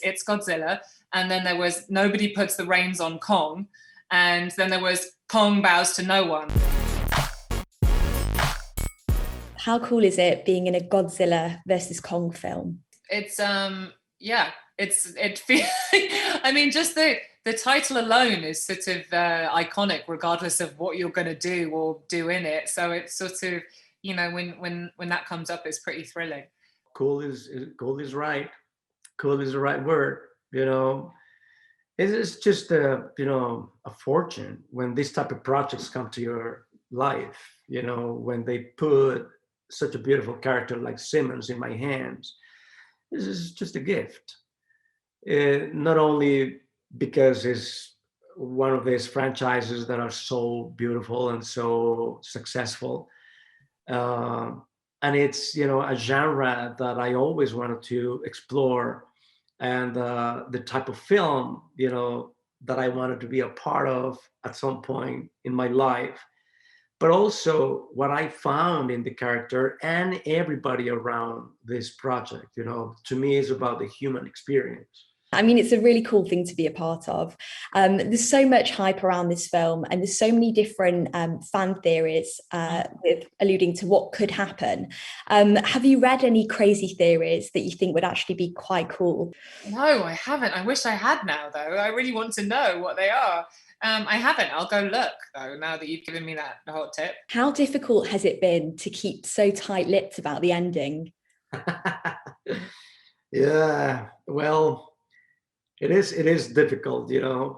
It's Godzilla, and then there was Nobody Puts the Reins on Kong, and then there was Kong Bows to No One. How cool is it being in a Godzilla versus Kong film? It's I mean, just the title alone is sort of iconic, regardless of what you're going to do or do in it. So it's sort of, you know, when that comes up, it's pretty thrilling. Cool is right. Cool is the right word. You know, it is just a fortune when these type of projects come to your life. You know, when they put such a beautiful character like Simmons in my hands, this is just a gift. Not only because it's one of these franchises that are so beautiful and so successful, and it's a genre that I always wanted to explore, and the type of film that I wanted to be a part of at some point in my life. But also what I found in the character and everybody around this project, to me is about the human experience. I mean, it's a really cool thing to be a part of. There's so much hype around this film, and there's so many different fan theories with alluding to what could happen. Have you read any crazy theories that you think would actually be quite cool? No, I haven't. I wish I had now, though. I really want to know what they are. I haven't. I'll go look, though, now that you've given me that hot tip. How difficult has it been to keep so tight-lipped about the ending? Yeah, well, it is difficult,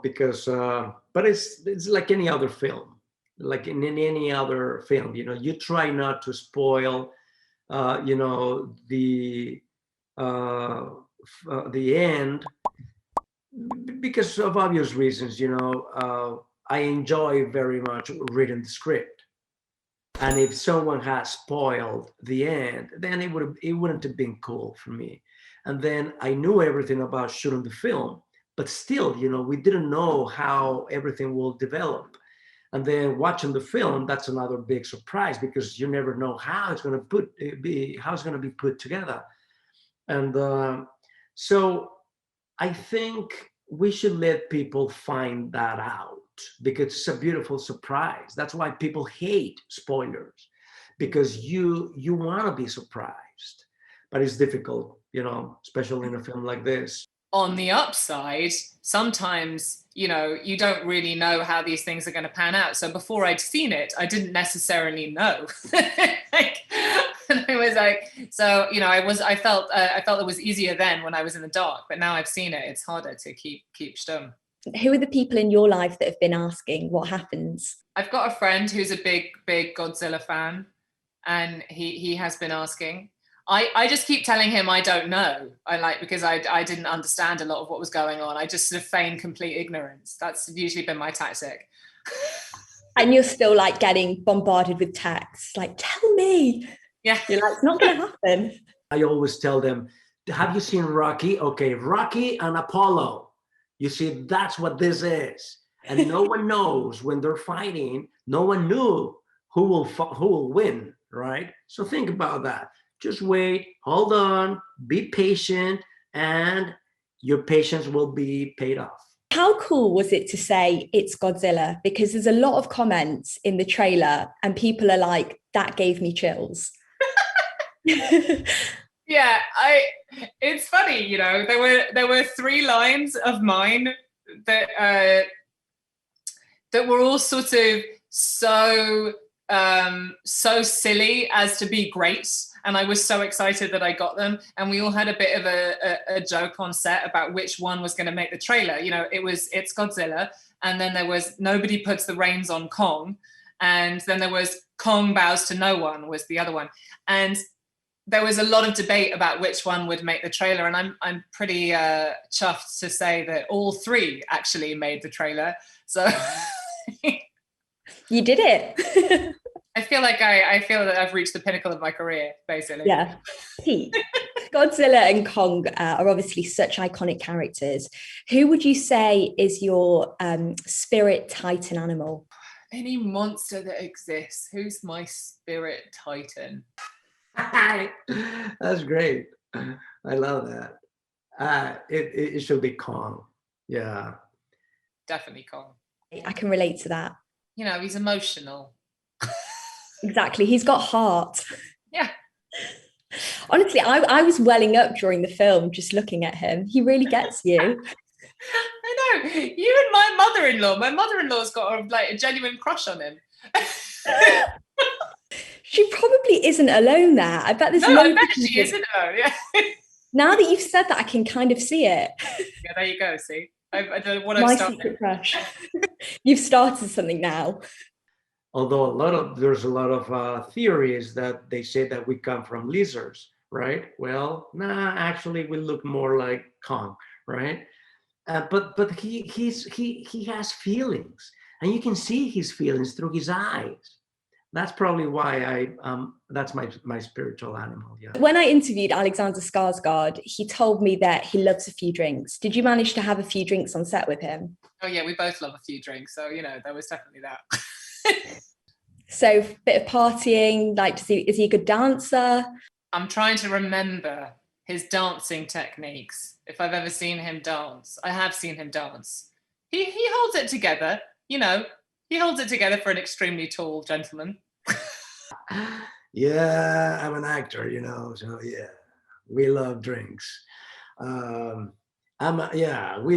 because but it's like any other film, like in any other film, you try not to spoil the end, because of obvious reasons. I enjoy very much reading the script, and if someone has spoiled the end, then it wouldn't have been cool for me. And then I knew everything about shooting the film, but still, we didn't know how everything will develop. And then watching the film, that's another big surprise, because you never know how it's going to be put together. And so I think we should let people find that out, because it's a beautiful surprise. That's why people hate spoilers, because you want to be surprised, but it's difficult, especially in a film like this. On the upside, sometimes, you don't really know how these things are going to pan out. So before I'd seen it, I didn't necessarily know. And I was like, so, I felt it was easier then when I was in the dark, but now I've seen it, it's harder to keep stum. Who are the people in your life that have been asking what happens? I've got a friend who's a big Godzilla fan, and he has been asking. I just keep telling him I don't know. Because I didn't understand a lot of what was going on. I just sort of feign complete ignorance. That's usually been my tactic. And you're still getting bombarded with texts, tell me. Yeah. You're it's not going to happen. I always tell them, have you seen Rocky? Okay, Rocky and Apollo. You see, that's what this is. And no one knows when they're fighting. No one knew who will win, right? So think about that. Just wait, hold on, be patient, and your patience will be paid off. How cool was it to say it's Godzilla? Because there's a lot of comments in the trailer and people are like, that gave me chills. Yeah, it's funny, there were 3 lines of mine that were all sort of so silly as to be great. And I was so excited that I got them. And we all had a bit of a joke on set about which one was going to make the trailer. It's Godzilla. And then there was Nobody Puts the Reins on Kong. And then there was Kong Bows to No One was the other one. And there was a lot of debate about which one would make the trailer. And I'm pretty chuffed to say that all 3 actually made the trailer. So you did it. I feel that I've reached the pinnacle of my career, basically. Yeah. Pete, Godzilla and Kong are obviously such iconic characters. Who would you say is your spirit titan animal? Any monster that exists. Who's my spirit titan? That's great. I love that. it should be Kong. Yeah. Definitely Kong. I can relate to that. You know, he's emotional. Exactly. He's got heart. Yeah. Honestly, I was welling up during the film just looking at him. He really gets you. I know. You and my mother-in-law. My mother-in-law's got a genuine crush on him. She probably isn't alone there. I bet there's No, I loads bet of she people. isn't. Oh, yeah. Now that you've said that, I can kind of see it. Yeah, there you go. See, I don't know what My I've started. secret crush. You've started something now. Although there's a lot of theories that they say that we come from lizards, right? Well, nah, actually we look more like Kong, right? But he has feelings, and you can see his feelings through his eyes. That's probably why that's my spiritual animal. Yeah. When I interviewed Alexander Skarsgård, he told me that he loves a few drinks. Did you manage to have a few drinks on set with him? Oh yeah, we both love a few drinks, so you know there was definitely that. So bit of partying. Like, is he a good dancer? I'm trying to remember his dancing techniques. If I've ever seen him dance, I have seen him dance. He holds it together. You know, he holds it together for an extremely tall gentleman. Yeah, I'm an actor, so yeah, we love drinks. We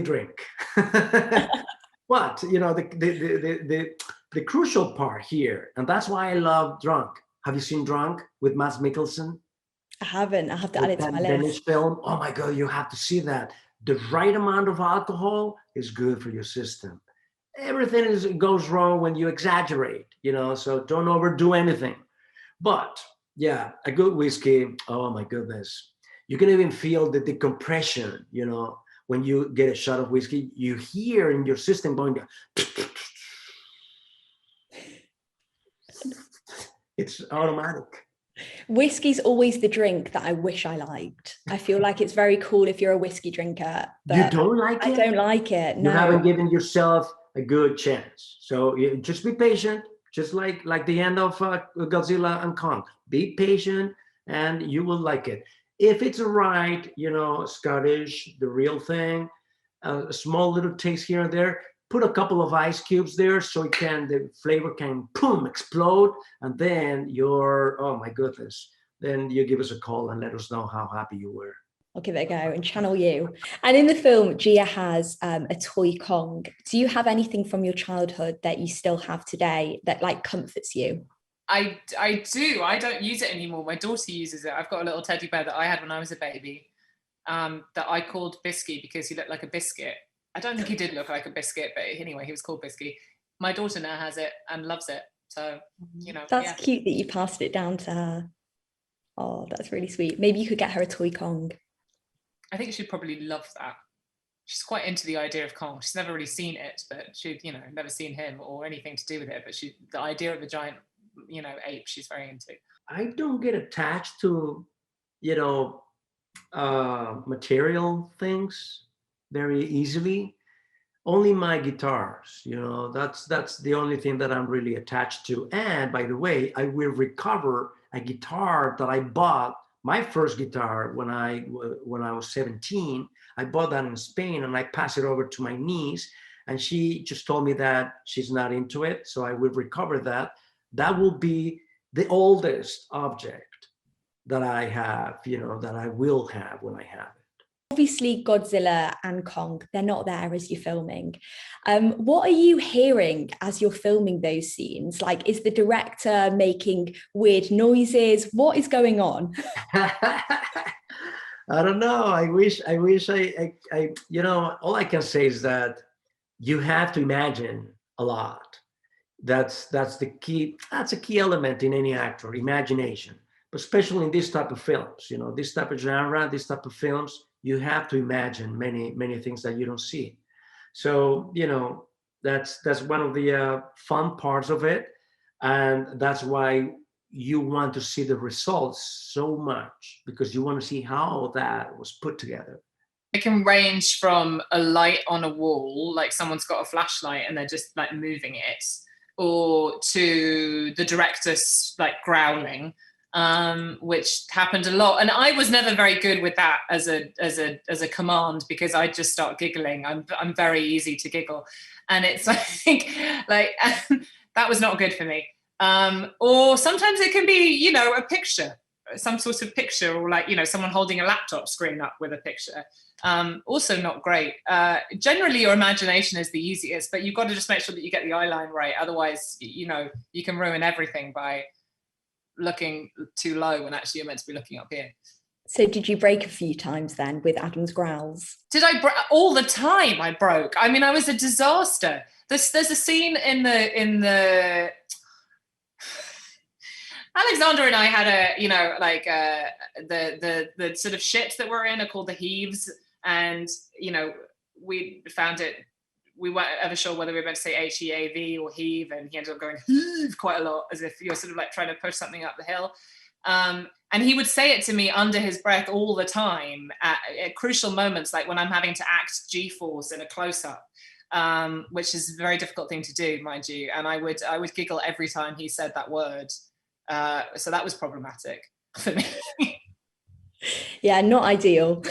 drink. But the crucial part here, and that's why I love Drunk. Have you seen Drunk with Mads Mikkelsen? I haven't. I have to add it to my Danish list. film. Oh my God, you have to see that. The right amount of alcohol is good for your system. Everything goes wrong when you exaggerate, so don't overdo anything. But yeah, a good whiskey, oh my goodness. You can even feel the decompression, when you get a shot of whiskey, you hear in your system going, it's automatic. Whiskey's always the drink that I wish I liked. I feel like it's very cool if you're a whiskey drinker. But you don't like it? I don't like it. No. You haven't given yourself a good chance. So just be patient, just like the end of Godzilla and Kong. Be patient and you will like it. If it's right, Scottish, the real thing, a small little taste here and there, put a couple of ice cubes there so the flavor can boom, explode. And then oh my goodness, then you give us a call and let us know how happy you were. I'll give it a go and channel you. And in the film, Gia has a toy Kong. Do you have anything from your childhood that you still have today that like comforts you? I do. I don't use it anymore. My daughter uses it. I've got a little teddy bear that I had when I was a baby that I called Bisky because he looked like a biscuit. I don't think he did look like a biscuit, but anyway, he was called Bisky. My daughter now has it and loves it. So, That's cute that you passed it down to her. Oh, that's really sweet. Maybe you could get her a toy Kong. I think she'd probably love that. She's quite into the idea of Kong. She's never really seen it, but she'd, never seen him or anything to do with it. But the idea of a giant, ape, she's very into. I don't get attached to, material things very easily. Only my guitars, that's the only thing that I'm really attached to. And by the way, I will recover a guitar that I bought, my first guitar when I was 17. I bought that in Spain and I passed it over to my niece, and she just told me that she's not into it. So I will recover that. That will be the oldest object that I have, that I will have when I have it. Obviously, Godzilla and Kong, they're not there as you're filming. What are you hearing as you're filming those scenes? Like, is the director making weird noises? What is going on? I don't know. I wish I all I can say is that you have to imagine a lot. That's the key. That's a key element in any actor, imagination. But especially in this type of films, this type of genre, this type of films, you have to imagine many things that you don't see. So that's one of the fun parts of it, and that's why you want to see the results so much, because you want to see how that was put together. It can range from a light on a wall, like someone's got a flashlight and they're just like moving it, or to the director like growling, which happened a lot. And I was never very good with that as a command, because I just start giggling. I'm very easy to giggle, and it's like that was not good for me. Or sometimes it can be, a picture, some sort of picture, or like, someone holding a laptop screen up with a picture. Also not great. Generally your imagination is the easiest, but you've got to just make sure that you get the eye line right. Otherwise, you can ruin everything by looking too low when actually you're meant to be looking up here. So did you break a few times then with Adam's growls? Did I all the time? I broke. I mean, I was a disaster. There's a scene in the Alexander and I had the sort of ships that we're in are called the Heaves, and we found it. We weren't ever sure whether we were meant to say H-E-A-V or heave, and he ended up going heave quite a lot, as if you're sort of like trying to push something up the hill. And he would say it to me under his breath all the time at crucial moments, like when I'm having to act G-force in a close-up, which is a very difficult thing to do, mind you. And I would giggle every time he said that word. So that was problematic for me. Yeah, not ideal.